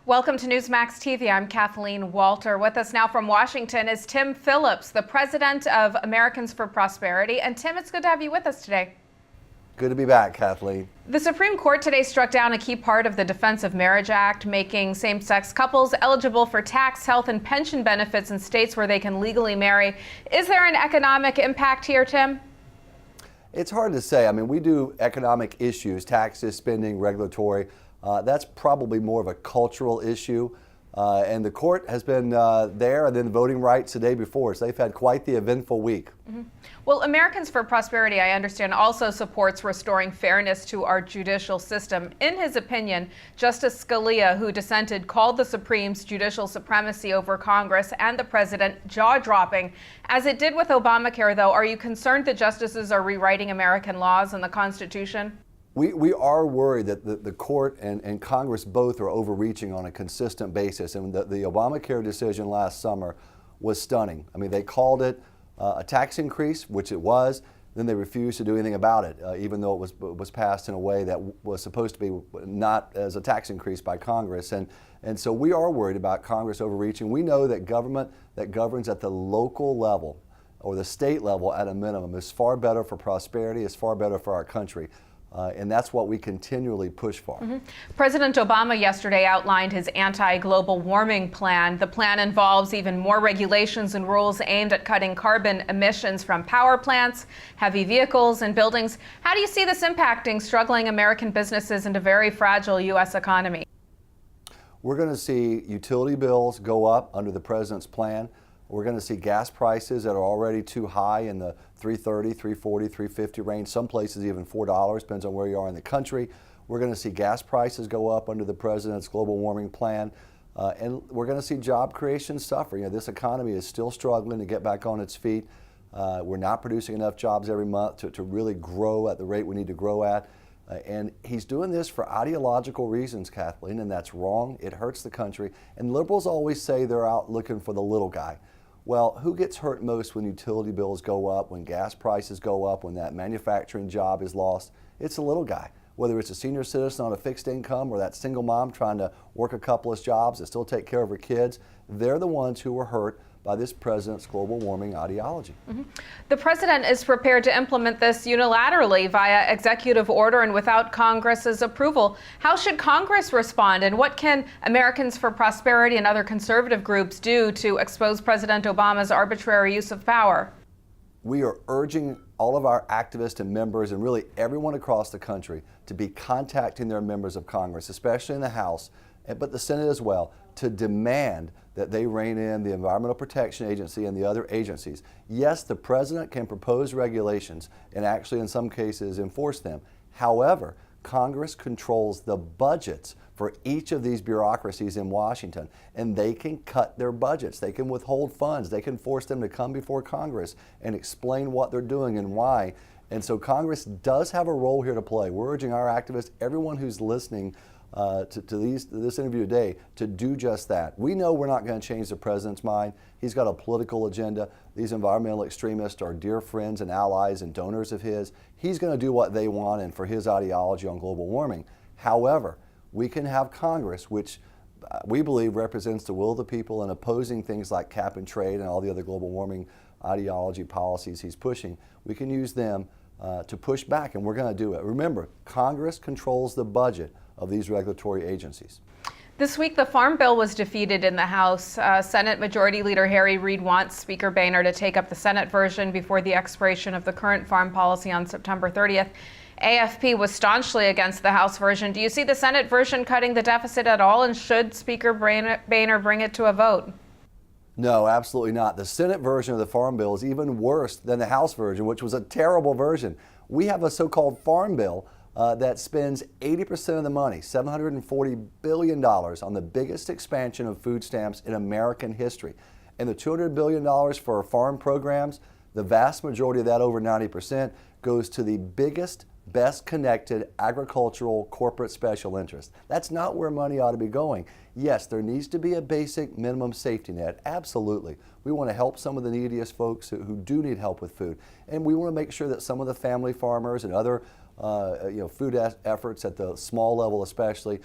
Welcome to Newsmax TV. I'm Kathleen Walter. With us now from Washington is Tim Phillips, the president of Americans for Prosperity. And Tim, it's good to have you with us today. Good to be back, Kathleen. The Supreme Court today struck down a key part of the Defense of Marriage Act, making same-sex couples eligible for tax, health, and pension benefits in states where they can legally marry. Is there an economic impact here, Tim? It's hard to say. I mean, we do economic issues, taxes, spending, regulatory. That's probably more of a cultural issue. And the court has been there, and then voting rights the day before. So they've had quite the eventful week. Well, Americans for Prosperity, I understand, also supports restoring fairness to our judicial system. In his opinion, Justice Scalia, who dissented, called the Supreme's judicial supremacy over Congress and the president jaw-dropping. As it did with Obamacare, though, are you concerned that justices are rewriting American laws and the Constitution? We are worried that the court and Congress both are overreaching on a consistent basis. And the Obamacare decision last summer was stunning. I mean, they called it a tax increase, which it was. Then they refused to do anything about it, even though it was passed in a way that was supposed to be not as a tax increase by Congress. And so we are worried about Congress overreaching. We know that government that governs at the local level or the state level at a minimum is far better for prosperity, is far better for our country. And that's what we continually push for. President Obama yesterday outlined his anti-global warming plan. The plan involves even more regulations and rules aimed at cutting carbon emissions from power plants, heavy vehicles, and buildings. How do you see this impacting struggling American businesses and a very fragile U.S. economy? We're going to see utility bills go up under the president's plan. We're going to see gas prices that are already too high in the $3.30, $3.40, $3.50 range, some places even $4, depends on where you are in the country. We're going to see gas prices go up under the president's global warming plan. And we're going to see job creation suffer. You know, this economy is still struggling to get back on its feet. We're not producing enough jobs every month to really grow at the rate we need to grow at. And he's doing this for ideological reasons, Kathleen, and that's wrong. It hurts the country. And liberals always say they're out looking for the little guy. Well, who gets hurt most when utility bills go up, when gas prices go up, when that manufacturing job is lost? It's the little guy. Whether it's a senior citizen on a fixed income or that single mom trying to work a couple of jobs and still take care of her kids, they're the ones who were hurt by this president's global warming ideology. The president is prepared to implement this unilaterally via executive order and without Congress's approval. How should Congress respond, and what can Americans for Prosperity and other conservative groups do to expose President Obama's arbitrary use of power? We are urging all of our activists and members and really everyone across the country to be contacting their members of Congress, especially in the House, but the Senate as well, to demand that they rein in the Environmental Protection Agency and the other agencies. Yes, the president can propose regulations and actually in some cases enforce them. However, Congress controls the budgets for each of these bureaucracies in Washington, and they can cut their budgets. They can withhold funds. They can force them to come before Congress and explain what they're doing and why. And so Congress does have a role here to play. We're urging our activists, everyone who's listening to this interview today, to do just that. We know we're not going to change the president's mind. He's got a political agenda. These environmental extremists are dear friends and allies and donors of his. He's going to do what they want and for his ideology on global warming. However, we can have Congress, which we believe represents the will of the people and opposing things like cap and trade and all the other global warming ideology policies he's pushing. We can use them to push back, and we're going to do it. Remember, Congress controls the budget of these regulatory agencies. This week, the Farm Bill was defeated in the House. Senate Majority Leader Harry Reid wants Speaker Boehner to take up the Senate version before the expiration of the current farm policy on September 30th. AFP was staunchly against the House version. Do you see the Senate version cutting the deficit at all, and should Speaker Boehner bring it to a vote? No, absolutely not. The Senate version of the Farm Bill is even worse than the House version, which was a terrible version. We have a so-called Farm Bill that spends 80% of the money, $740 billion, on the biggest expansion of food stamps in American history. And the $200 billion for our farm programs, the vast majority of that, over 90%, goes to the biggest, best connected agricultural corporate special interest. That's not where money ought to be going. Yes, there needs to be a basic minimum safety net, absolutely. We want to help some of the neediest folks who do need help with food. And we want to make sure that some of the family farmers and other food efforts at the small level especially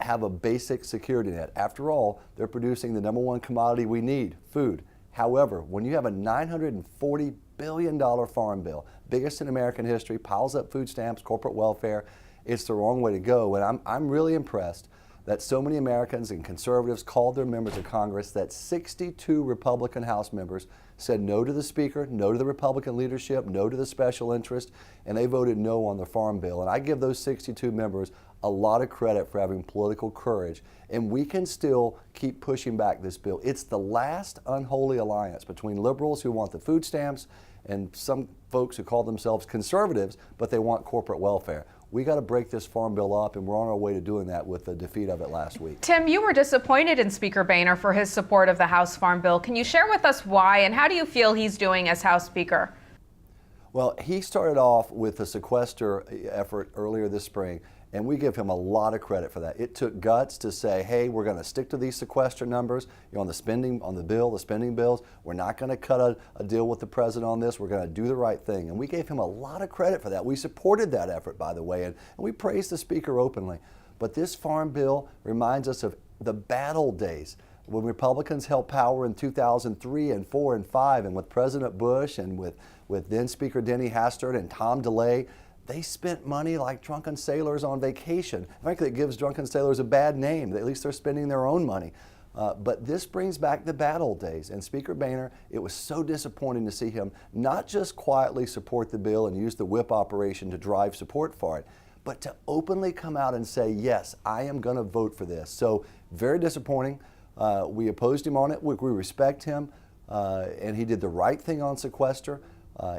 have a basic security net. After all, they're producing the #1 commodity we need, food. However, when you have a $940 billion farm bill, biggest in American history, piles up food stamps, corporate welfare, it's the wrong way to go. And I'm really impressed that so many Americans and conservatives called their members of Congress, that 62 Republican House members said no to the Speaker, no to the Republican leadership, no to the special interest, and they voted no on the Farm Bill. And I give those 62 members a lot of credit for having political courage. And we can still keep pushing back this bill. It's the last unholy alliance between liberals who want the food stamps and some folks who call themselves conservatives, but they want corporate welfare. We got to break this farm bill up, and we're on our way to doing that with the defeat of it last week. Tim, you were disappointed in Speaker Boehner for his support of the House Farm Bill. Can you share with us why, and how do you feel he's doing as House Speaker? Well, he started off with the sequester effort earlier this spring, and we give him a lot of credit for that. It took guts to say, hey, we're going to stick to these sequester numbers. On the spending, on the bill, the spending bills. We're not going to cut a deal with the president on this. We're going to do the right thing. And we gave him a lot of credit for that. We supported that effort, by the way, and we praised the Speaker openly. But this farm bill reminds us of the bad old days when Republicans held power in 2003 and 4 and 5, and with President Bush and with then Speaker Denny Hastert and Tom DeLay. They spent money like drunken sailors on vacation. Frankly, it gives drunken sailors a bad name. At least they're spending their own money. But this brings back the bad old days. And Speaker Boehner, it was so disappointing to see him not just quietly support the bill and use the whip operation to drive support for it, but to openly come out and say, yes, I am going to vote for this. So very disappointing. We opposed him on it. We respect him. And he did the right thing on sequester.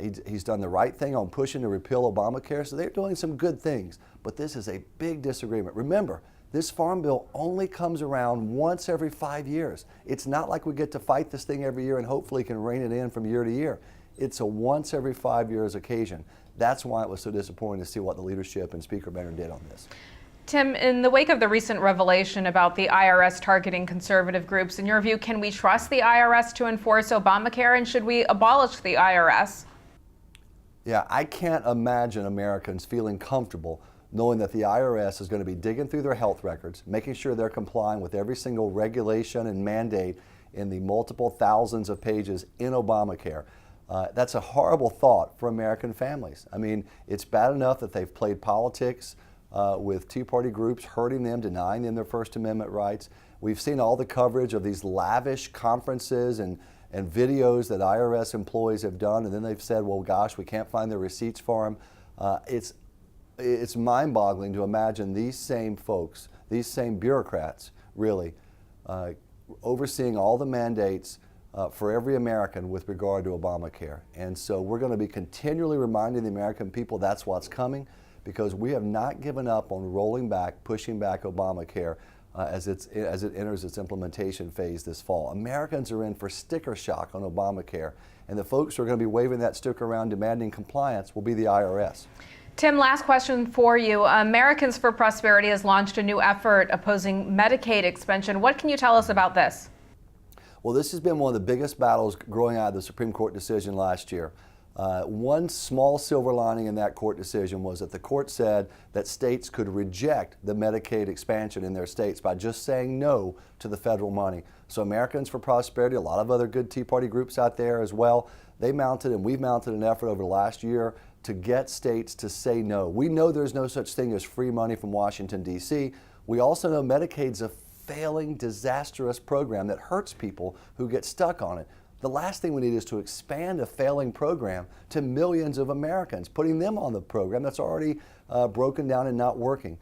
He's done the right thing on pushing to repeal Obamacare, so they're doing some good things. But this is a big disagreement. Remember, this farm bill only comes around once every 5 years. It's not like we get to fight this thing every year and hopefully can rein it in from year to year. It's a once every 5 years occasion. That's why it was so disappointing to see what the leadership and Speaker Boehner did on this. Tim, in the wake of the recent revelation about the IRS targeting conservative groups, in your view, can we trust the IRS to enforce Obamacare, and should we abolish the IRS? Yeah, I can't imagine Americans feeling comfortable knowing that the IRS is going to be digging through their health records, making sure they're complying with every single regulation and mandate in the multiple thousands of pages in Obamacare. That's a horrible thought for American families. I mean, it's bad enough that they've played politics with Tea Party groups, hurting them, denying them their First Amendment rights. We've seen all the coverage of these lavish conferences and videos that IRS employees have done, and then they've said, well, gosh, we can't find the receipts for them. It's mind-boggling to imagine these same folks, these same bureaucrats, really, overseeing all the mandates for every American with regard to Obamacare. And so we're going to be continually reminding the American people that's what's coming, because we have not given up on rolling back, pushing back Obamacare as it enters its implementation phase this fall. Americans are in for sticker shock on Obamacare, and the folks who are going to be waving that sticker around demanding compliance will be the IRS. Tim, last question for you. Americans for Prosperity has launched a new effort opposing Medicaid expansion. What can you tell us about this? Well, this has been one of the biggest battles growing out of the Supreme Court decision last year. One small silver lining in that court decision was that the court said that states could reject the Medicaid expansion in their states by just saying no to the federal money. So Americans for Prosperity, a lot of other good Tea Party groups out there as well, they mounted and we've mounted an effort over the last year to get states to say no. We know there's no such thing as free money from Washington, D.C. We also know Medicaid's a failing, disastrous program that hurts people who get stuck on it. The last thing we need is to expand a failing program to millions of Americans, putting them on the program that's already broken down and not working.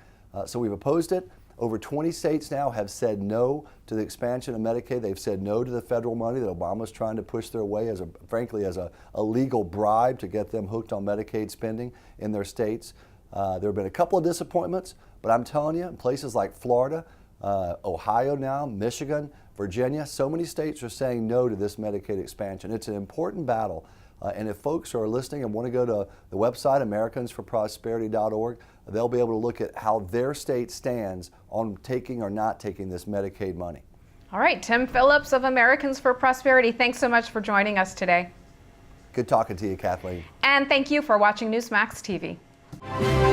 So we've opposed it. Over 20 states now have said no to the expansion of Medicaid. They've said no to the federal money that Obama's trying to push their way frankly, as a legal bribe to get them hooked on Medicaid spending in their states. There have been a couple of disappointments, but I'm telling you, in places like Florida, Ohio now, Michigan, Virginia, so many states are saying no to this Medicaid expansion. It's an important battle. And if folks are listening and want to go to the website, americansforprosperity.org, they'll be able to look at how their state stands on taking or not taking this Medicaid money. All right, Tim Phillips of Americans for Prosperity, thanks so much for joining us today. Good talking to you, Kathleen. And thank you for watching Newsmax TV.